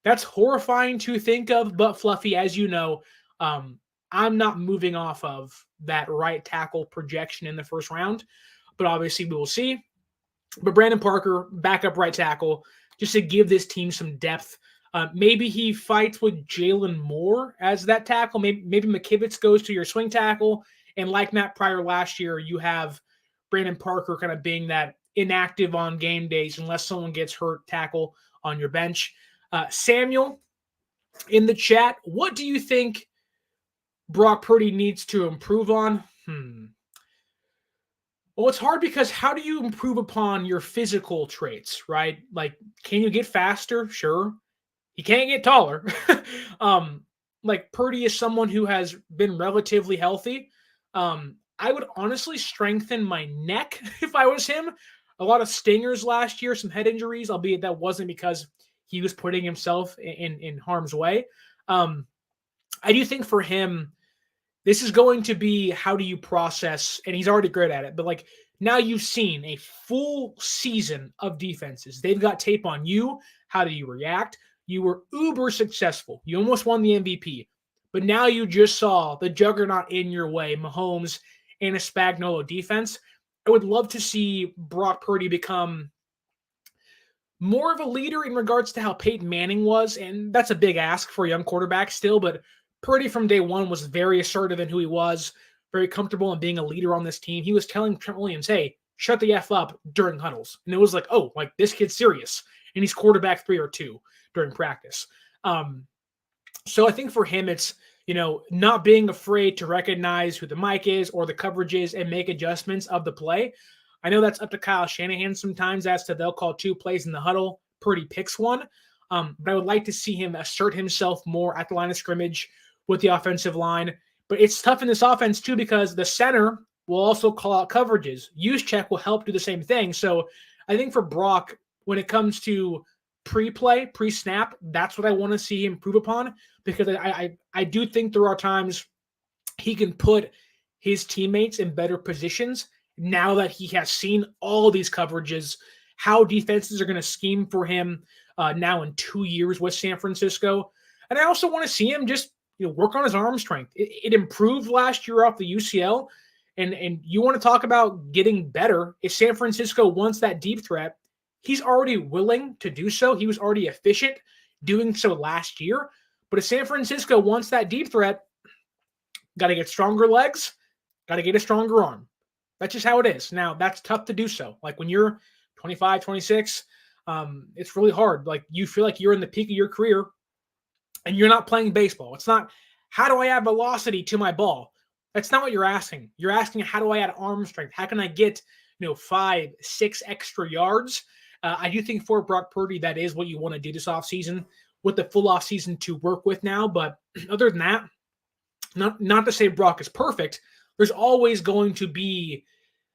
That's horrifying to think of, but Fluffy, as you know, I'm not moving off of that right tackle projection in the 1st round, but obviously we will see. But Brandon Parker, backup right tackle, just to give this team some depth. Maybe he fights with Jalen Moore as that tackle. Maybe McKivitz goes to your swing tackle. And like Matt Pryor last year, you have Brandon Parker kind of being that inactive on game days unless someone gets hurt tackle on your bench. Samuel in the chat, what do you think Brock Purdy needs to improve on? Well, it's hard because how do you improve upon your physical traits, right? Like, can you get faster? Sure. He can't get taller. Like Purdy is someone who has been relatively healthy. I would honestly strengthen my neck if I was him. A lot of stingers last year, some head injuries, albeit that wasn't because he was putting himself in harm's way. I do think for him, this is going to be how do you process, and he's already great at it, but like now you've seen a full season of defenses. They've got tape on you. How do you react? You were uber successful. You almost won the MVP. But now you just saw the juggernaut in your way, Mahomes and a Spagnuolo defense. I would love to see Brock Purdy become more of a leader in regards to how Peyton Manning was, and that's a big ask for a young quarterback still, but Purdy from day one was very assertive in who he was, very comfortable in being a leader on this team. He was telling Trent Williams, hey, shut the F up during huddles. And it was like, oh, like this kid's serious. And he's quarterback 3 or 2 during practice. So I think for him, it's, not being afraid to recognize who the mic is or the coverage is and make adjustments of the play. I know that's up to Kyle Shanahan sometimes as to they'll call 2 plays in the huddle. Purdy picks one. But I would like to see him assert himself more at the line of scrimmage with the offensive line. But it's tough in this offense too because the center will also call out coverages. Juszczyk will help do the same thing. So I think for Brock, when it comes to pre-play, pre-snap, that's what I want to see him improve upon because I do think there are times he can put his teammates in better positions now that he has seen all these coverages, how defenses are going to scheme for him now in 2 years with San Francisco. And I also want to see him just work on his arm strength. It improved last year off the UCL. And you want to talk about getting better. If San Francisco wants that deep threat, he's already willing to do so. He was already efficient doing so last year. But if San Francisco wants that deep threat, got to get stronger legs, got to get a stronger arm. That's just how it is. Now, that's tough to do so. Like when you're 25, 26, it's really hard. Like you feel like you're in the peak of your career and you're not playing baseball. It's not, how do I add velocity to my ball? That's not what you're asking. You're asking, how do I add arm strength? How can I get, 5, 6 extra yards? I do think for Brock Purdy, that is what you want to do this offseason with the full offseason to work with now. But other than that, not to say Brock is perfect, there's always going to be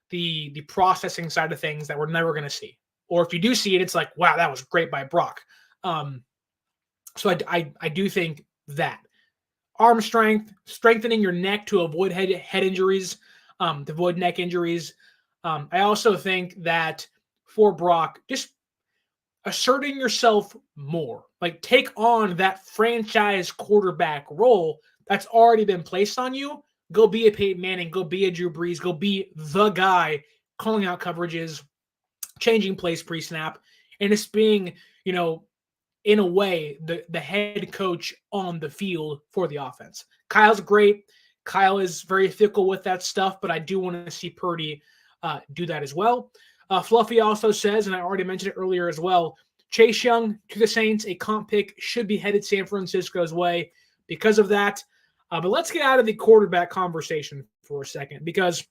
the processing side of things that we're never going to see. Or if you do see it, it's like, wow, that was great by Brock. So I do think that arm strength, strengthening your neck to avoid head injuries, to avoid neck injuries. I also think that for Brock, just asserting yourself more, like take on that franchise quarterback role that's already been placed on you. Go be a Peyton Manning, go be a Drew Brees, go be the guy calling out coverages, changing plays pre-snap, and it's being, in a way, the head coach on the field for the offense. Kyle's great. Kyle is very fickle with that stuff, but I do want to see Purdy do that as well. Fluffy also says, and I already mentioned it earlier as well, Chase Young to the Saints, a comp pick, should be headed San Francisco's way because of that. But let's get out of the quarterback conversation for a second because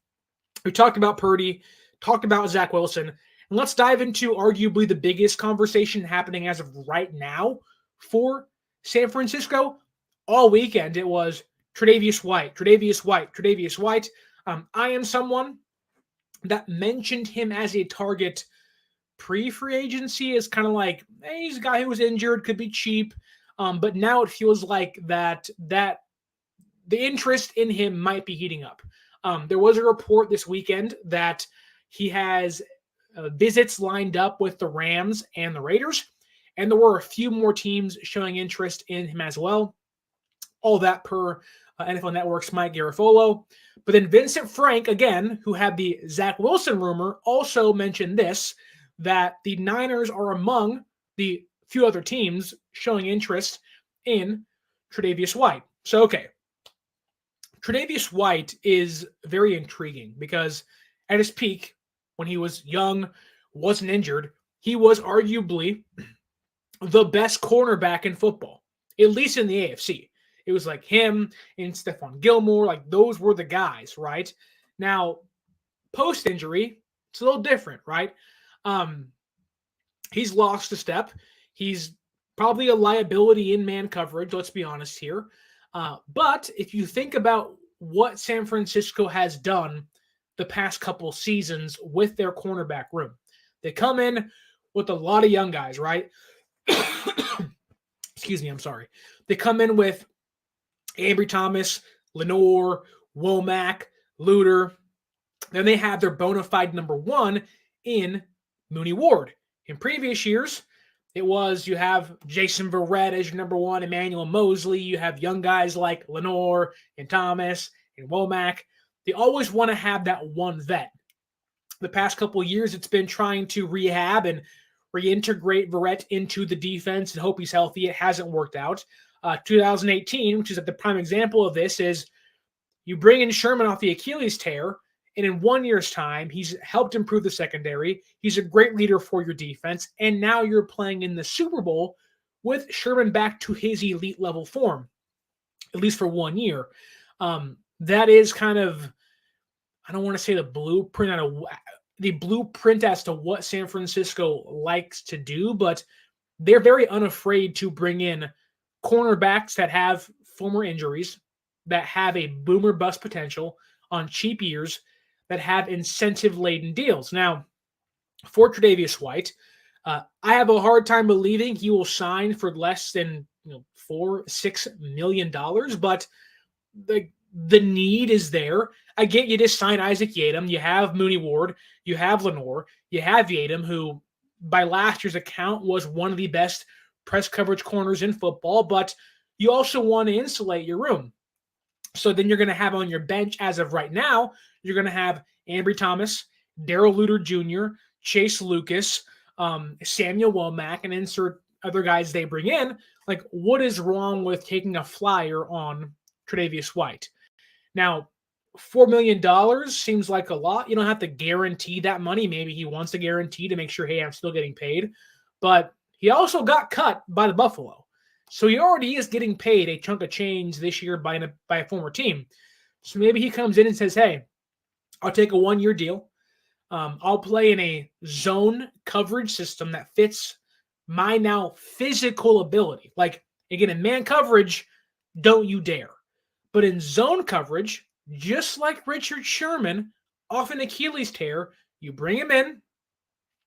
we talked about Purdy, talked about Zach Wilson, and let's dive into arguably the biggest conversation happening as of right now for San Francisco. All weekend, it was Tre'Davious White. I am someone that mentioned him as a target pre-free agency is kind of like, hey, he's a guy who was injured, could be cheap. But now it feels like that the interest in him might be heating up. There was a report this weekend that he has visits lined up with the Rams and the Raiders, and there were a few more teams showing interest in him as well. All that per NFL Network's Mike Garafolo. But then Vincent Frank, again, who had the Zach Wilson rumor, also mentioned this, that the Niners are among the few other teams showing interest in Tre'Davious White. So, okay. Tre'Davious White is very intriguing because at his peak, when he was young, wasn't injured, he was arguably the best cornerback in football, at least in the AFC. It was like him and Stephon Gilmore, like those were the guys, right? Now, post-injury, it's a little different, right? He's lost a step. He's probably a liability in man coverage, let's be honest here. But if you think about what San Francisco has done the past couple seasons with their cornerback room, they come in with a lot of young guys, right? Excuse me, I'm sorry. They come in with Ambry Thomas, Lenore, Womack, Luter. Then they have their bona fide number one in Mooney Ward. In previous years, It was, you have Jason Verrett as your number one, Emmanuel Mosley. You have young guys like Lenore and Thomas and Womack. They always want to have that one vet. The past couple of years, it's been trying to rehab and reintegrate Verrett into the defense and hope he's healthy. It hasn't worked out. 2018, which is the prime example of this, is you bring in Sherman off the Achilles tear, and in 1 year's time, he's helped improve the secondary. He's a great leader for your defense, and now you're playing in the Super Bowl with Sherman back to his elite level form, at least for 1 year. That is kind of, I don't want to say the blueprint as to what San Francisco likes to do, but they're very unafraid to bring in cornerbacks that have former injuries, that have a boomer bust potential on cheap years, that have incentive-laden deals. Now, for Tre'Davious White, I have a hard time believing he will sign for less than $4-6 million, but the need is there. I get you just sign Isaac Yiadom. You have Mooney Ward. You have Lenore. You have Yiadom, who by last year's account was one of the best press coverage corners in football, but you also want to insulate your room. So then you're going to have on your bench, as of right now, you're going to have Ambry Thomas, Darrell Luter Jr., Chase Lucas, Samuel Womack, and insert other guys they bring in. Like, what is wrong with taking a flyer on Tre'Davious White? Now, $4 million seems like a lot. You don't have to guarantee that money. Maybe he wants a guarantee to make sure, hey, I'm still getting paid. But he also got cut by the Buffalo. So he already is getting paid a chunk of change this year by a former team. So maybe he comes in and says, hey, I'll take a 1-year deal. I'll play in a zone coverage system that fits my now physical ability. Like, again, in man coverage, don't you dare. But in zone coverage, just like Richard Sherman off an Achilles tear, you bring him in.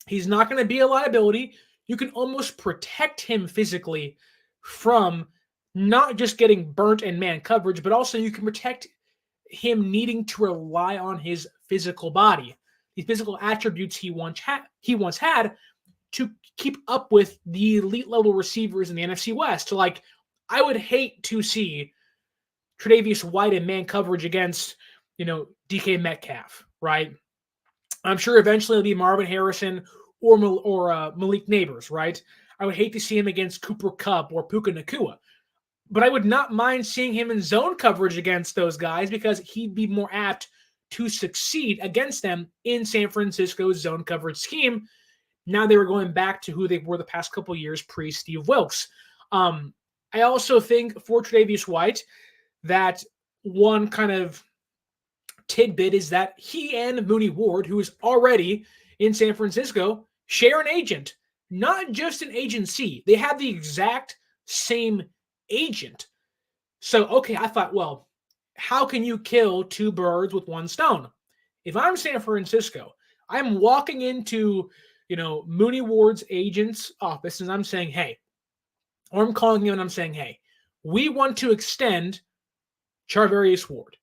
He's not going to be a liability. You can almost protect him physically from not just getting burnt in man coverage, but also you can protect him needing to rely on his physical body, the physical attributes he once had to keep up with the elite level receivers in the NFC West. So, like, I would hate to see Tre'Davious White in man coverage against, DK Metcalf, right? I'm sure eventually it'll be Marvin Harrison or Malik Neighbors, right? I would hate to see him against Cooper Kupp or Puka Nacua. But I would not mind seeing him in zone coverage against those guys because he'd be more apt to succeed against them in San Francisco's zone coverage scheme. Now they were going back to who they were the past couple of years pre-Steve Wilkes. I also think for Tre'Davious White that one kind of tidbit is that he and Mooney Ward, who is already in San Francisco, share an agent, not just an agency. They have the exact same agent. So, okay, I thought, well, how can you kill two birds with one stone? If I'm San Francisco, I'm walking into, Mooney Ward's agent's office and I'm saying, hey, or I'm calling him and I'm saying, hey, we want to extend Charvarius Ward.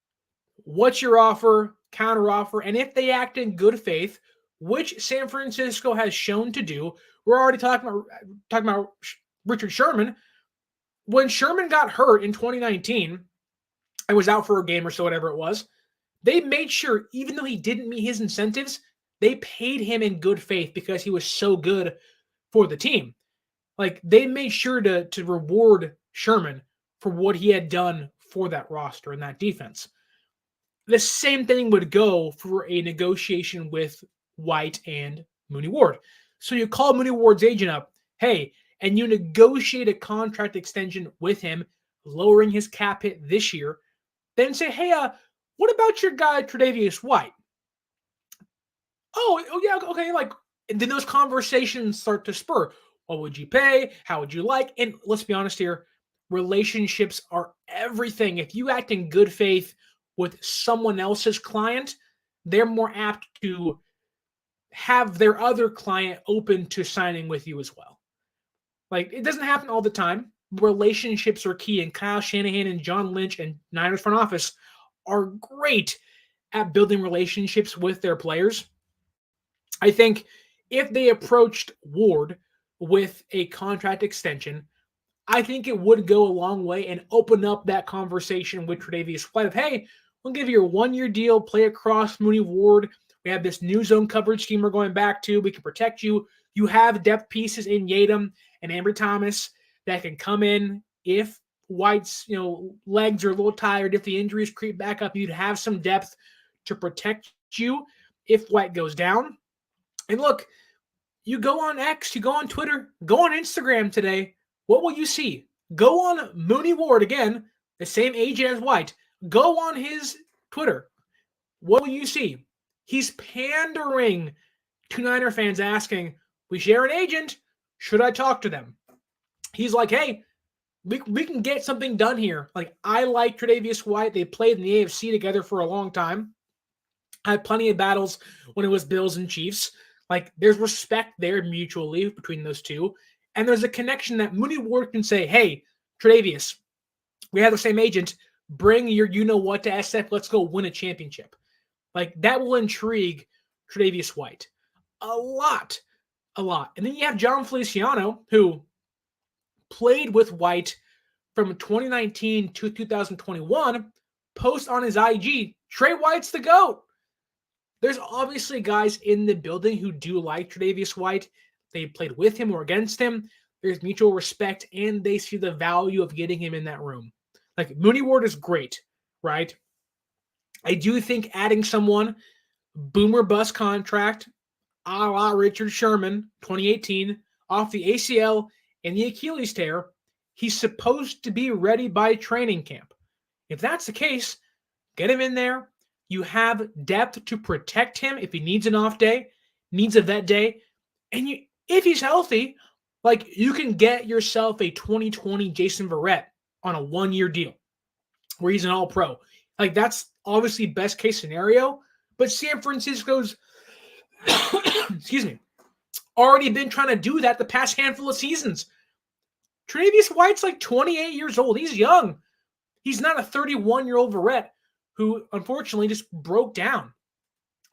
What's your offer, counter offer? And if they act in good faith, which San Francisco has shown to do, we're already talking about Richard Sherman. When Sherman got hurt in 2019 and was out for a game or so, whatever it was, they made sure, even though he didn't meet his incentives, they paid him in good faith because he was so good for the team. Like, they made sure to reward Sherman for what he had done for that roster and that defense. The same thing would go for a negotiation with White and Mooney Ward. So you call Mooney Ward's agent up, hey, and you negotiate a contract extension with him, lowering his cap hit this year, then say, hey, what about your guy Tre'Davious White? Oh yeah, okay, like, and then those conversations start to spur. What would you pay? How would you like? And let's be honest here, relationships are everything. If you act in good faith with someone else's client, they're more apt to have their other client open to signing with you as well. Like, it doesn't happen all the time. Relationships are key, and Kyle Shanahan and John Lynch and Niners front office are great at building relationships with their players. I think if they approached Ward with a contract extension, I think it would go a long way and open up that conversation with Tre'Davious White of, hey, we'll give you a 1-year deal, play across Mooney Ward. We have this new zone coverage scheme we're going back to. We can protect you. You have depth pieces in Yadam and Ambry Thomas that can come in if White's legs are a little tired, if the injuries creep back up. You'd have some depth to protect you if White goes down. And look, you go on X, you go on Twitter, go on Instagram today. What will you see? Go on Mooney Ward again, the same age as White. Go on his Twitter. What will you see? He's pandering to Niner fans asking, we share an agent. Should I talk to them? He's like, hey, we can get something done here. Like, I like Tre'Davious White. They played in the AFC together for a long time. I had plenty of battles when it was Bills and Chiefs. Like, there's respect there mutually between those two. And there's a connection that Mooney Ward can say, hey, Tre'Davious, we have the same agent. Bring your you-know-what to SF. Let's go win a championship. Like, that will intrigue Tre'Davious White a lot. And then you have John Feliciano, who played with White from 2019 to 2021, post on his IG, Trey White's the GOAT. There's obviously guys in the building who do like Tre'Davious White. They played with him or against him. There's mutual respect, and they see the value of getting him in that room. Like, Mooney Ward is great, right? I do think adding someone, boomer bust contract, a la Richard Sherman, 2018, off the ACL and the Achilles tear, he's supposed to be ready by training camp. If that's the case, get him in there. You have depth to protect him if he needs an off day, needs a vet day, and if he's healthy, like, you can get yourself a 2020 Jason Verrett on a 1-year deal where he's an all-pro. Like, that's obviously best case scenario, but San Francisco's already been trying to do that the past handful of seasons. Tre'Davious White's like 28 years old. He's young. He's not a 31-year-old Verrett who unfortunately just broke down.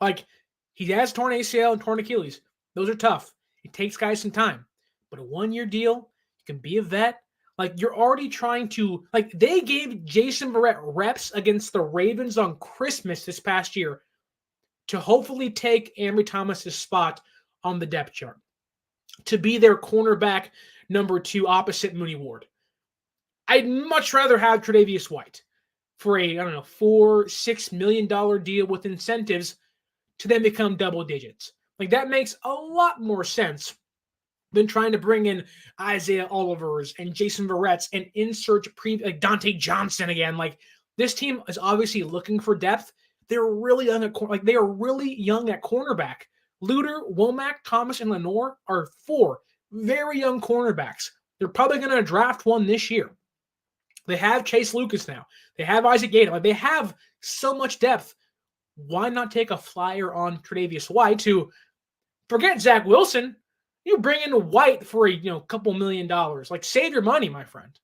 Like, he has torn ACL and torn Achilles. Those are tough. It takes guys some time. But a 1-year deal, you can be a vet. Like, you're already trying to, like, they gave Jason Verrett reps against the Ravens on Christmas this past year to hopefully take Ambry Thomas's spot on the depth chart, to be their cornerback number 2 opposite Mooney Ward. I'd much rather have Tre'Davious White for a, $4-6 million deal with incentives to then become double digits. Like, that makes a lot more sense than trying to bring in Isaiah Oliver's and Jason Verrett's and insert like Dante Johnson again. Like, this team is obviously looking for depth. They're really young they are really young at cornerback. Luter, Womack, Thomas, and Lenore are 4 very young cornerbacks. They're probably going to draft one this year. They have Chase Lucas now. They have Isaac Gator. Like, they have so much depth. Why not take a flyer on Tre'Davious White to forget Zach Wilson? You bring in White for a couple $1 million. Like, save your money, my friend.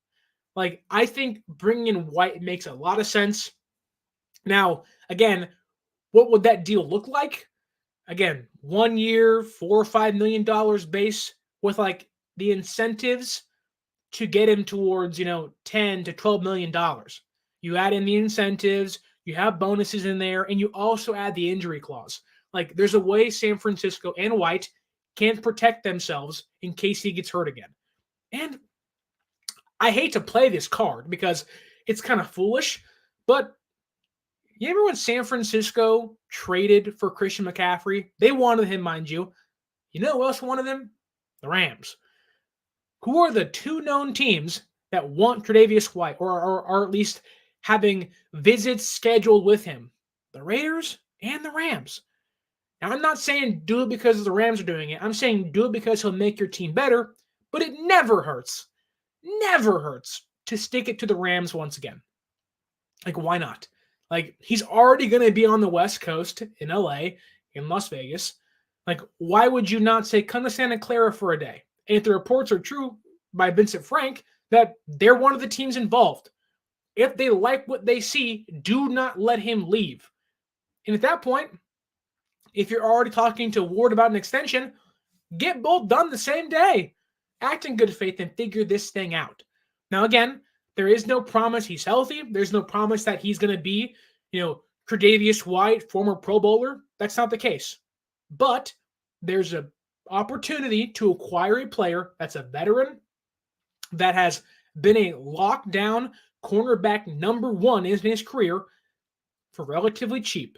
Like, I think bringing in White makes a lot of sense. Now, again, what would that deal look like? Again, 1 year, $4 or $5 million base with like the incentives to get him towards, $10 to $12 million. You add in the incentives, you have bonuses in there, and you also add the injury clause. Like, there's a way San Francisco and White can protect themselves in case he gets hurt again. And I hate to play this card because it's kind of foolish, but you remember when San Francisco traded for Christian McCaffrey? They wanted him, mind you. You know who else wanted him? The Rams. Who are the 2 known teams that want Tre'Davious White or at least having visits scheduled with him? The Raiders and the Rams. Now, I'm not saying do it because the Rams are doing it. I'm saying do it because he'll make your team better, but it never hurts to stick it to the Rams once again. Like, why not? Like, he's already going to be on the West Coast in LA, in Las Vegas. Like, why would you not say, come to Santa Clara for a day? And if the reports are true by Vincent Frank, that they're one of the teams involved, if they like what they see, do not let him leave. And at that point, if you're already talking to Ward about an extension, get both done the same day. act in good faith and figure this thing out. Now, again, there is no promise he's healthy. There's no promise that he's going to be, Tre'Davious White, former Pro Bowler. That's not the case. But there's an opportunity to acquire a player that's a veteran, that has been a lockdown cornerback number one in his career for relatively cheap.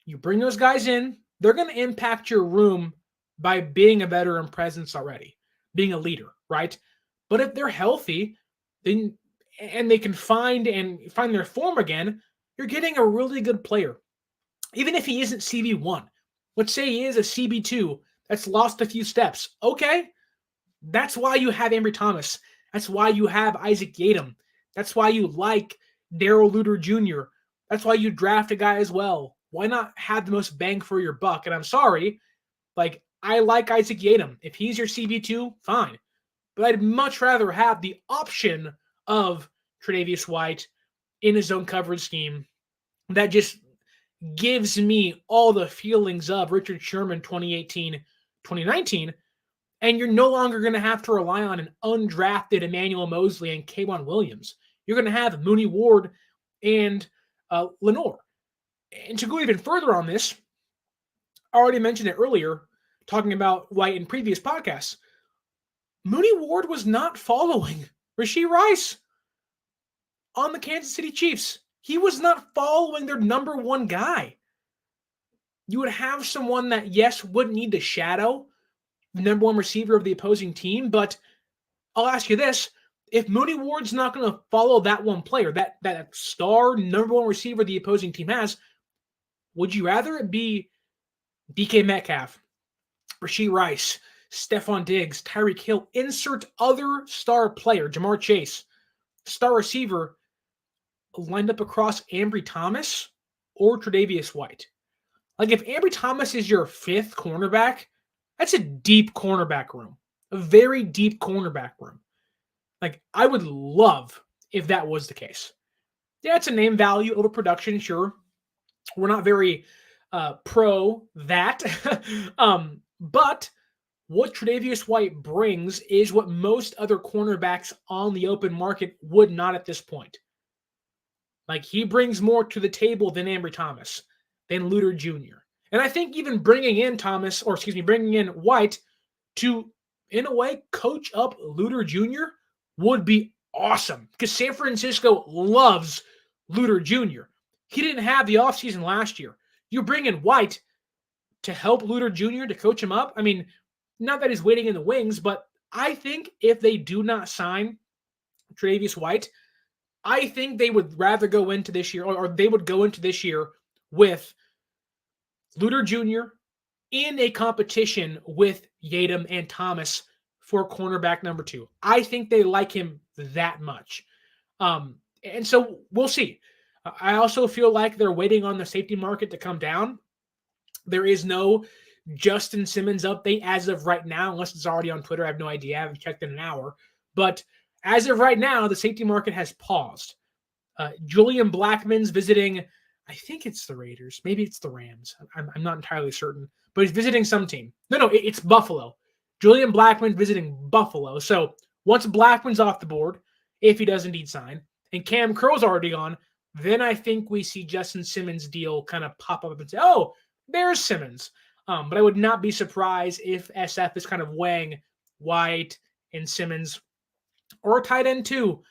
You bring those guys in, they're going to impact your room by being a veteran presence already, being a leader, right? But if they're healthy, then and they can find their form again, you're getting a really good player. Even if he isn't CB1, let's say he is a CB2 that's lost a few steps. Okay, that's why you have Ambry Thomas. That's why you have Isaac Yiadom. That's why you like Darrell Luter Jr. That's why you draft a guy as well. Why not have the most bang for your buck? And I'm sorry, I like Isaac Yiadom. If he's your CB2, fine. But I'd much rather have the option of Tre'Davious White in his own coverage scheme that just gives me all the feelings of Richard Sherman 2018, 2019. And you're no longer going to have to rely on an undrafted Emmanuel Mosley and K'Wan Williams. You're going to have Mooney Ward and Lenore. And to go even further on this, I already mentioned it earlier, talking about White in previous podcasts. Mooney Ward was not following Rashee Rice on the Kansas City Chiefs. He was not following their number one guy. You would have someone that, yes, wouldn't need to shadow the number one receiver of the opposing team, but I'll ask you this. If Mooney Ward's not going to follow that one player, that star number one receiver the opposing team has, would you rather it be DK Metcalf, Rashee Rice, Stephon Diggs, Tyreek Hill, insert other star player, Jamar Chase, star receiver, lined up across Ambry Thomas or Tre'Davious White? If Ambry Thomas is your fifth cornerback, that's a deep cornerback room, a very deep cornerback room. I would love if that was the case. Yeah, it's a name value over production, sure. We're not very pro that. But what Tre'Davious White brings is what most other cornerbacks on the open market would not at this point. He brings more to the table than Ambry Thomas, than Luter Jr. And I think even bringing in White to, in a way, coach up Luter Jr. would be awesome, because San Francisco loves Luter Jr. He didn't have the offseason last year. You bring in White to help Luter Jr., to coach him up. I mean, not that he's waiting in the wings, but I think if they do not sign Tre'Davious White, I think they would rather go into this year, or they would go into this year with Luter Jr. in a competition with Yiadom and Thomas for cornerback number 2. I think they like him that much. And so we'll see. I also feel like they're waiting on the safety market to come down. There is no Justin Simmons update as of right now, unless it's already on Twitter. I have no idea. I haven't checked in an hour. But as of right now, the safety market has paused. Julian Blackmon's visiting, I think it's the Raiders. Maybe it's the Rams. I'm not entirely certain. But he's visiting some team. No, it's Buffalo. Julian Blackmon visiting Buffalo. So once Blackmon's off the board, if he does indeed sign, and Cam Curl's already gone, then I think we see Justin Simmons' deal kind of pop up and say, oh, there's Simmons. But I would not be surprised if SF is kind of weighing White and Simmons, or tight end too.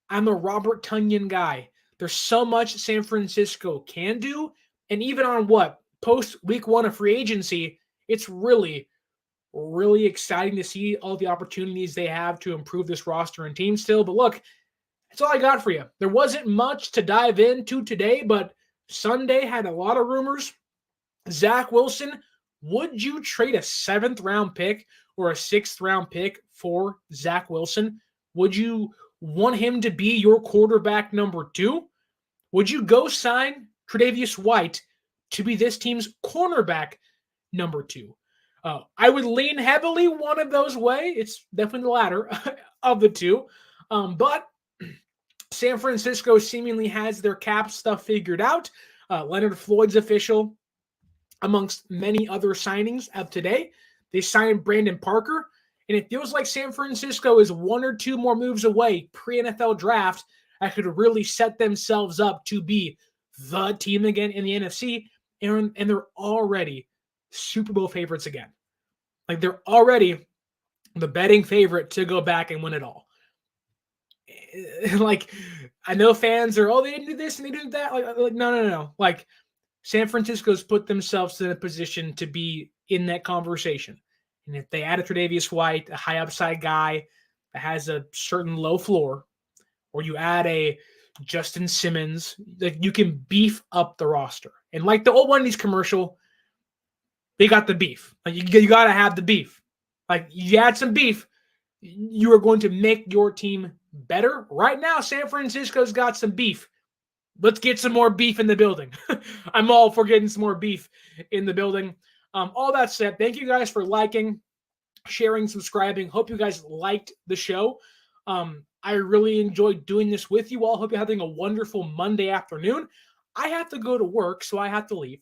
I'm a Robert Tonyan guy. There's so much San Francisco can do. And even on post week 1 of free agency, it's really, really exciting to see all the opportunities they have to improve this roster and team still. But look, that's all I got for you. There wasn't much to dive into today, but Sunday had a lot of rumors. Zach Wilson, would you trade a 7th round pick or a 6th round pick for Zach Wilson? Would you want him to be your quarterback number 2? Would you go sign Tre'Davious White to be this team's cornerback number 2? I would lean heavily one of those way. It's definitely the latter of the two. But San Francisco seemingly has their cap stuff figured out. Leonard Floyd's official, amongst many other signings of today. They signed Brandon Parker, And it feels like San Francisco is one or two more moves away pre-NFL draft that could really set themselves up to be the team again in the NFC. And they're already Super Bowl favorites again. Like, they're already the betting favorite to go back and win it all. Like, I know fans are, oh, they didn't do this and they didn't do that. Like no. Like, San Francisco's put themselves in a position to be in that conversation. And if they add a Tre'Davious White, a high upside guy that has a certain low floor, or you add a Justin Simmons, like, you can beef up the roster. And like the old Wendy's commercial, they got the beef. Like, you got to have the beef. Like, you add some beef, you are going to make your team better. Right now, San Francisco's got some beef. Let's get some more beef in the building. I'm all for getting some more beef in the building. All that said, thank you guys for liking, sharing, subscribing. Hope you guys liked the show. I really enjoyed doing this with you all. Hope you're having a wonderful Monday afternoon. I have to go to work, so I have to leave.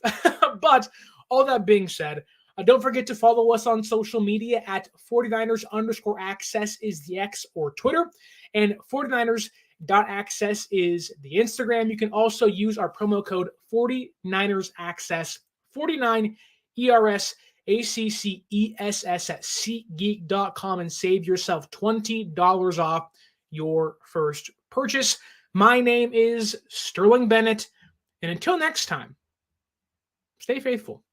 But all that being said, don't forget to follow us on social media at 49ers_access is the X or Twitter, and 49ers.access is the Instagram. You can also use our promo code 49ersaccess, 49 ERS ACCESS at SeatGeek.com and save yourself $20 off your first purchase. My name is Sterling Bennett, and until next time, stay faithful.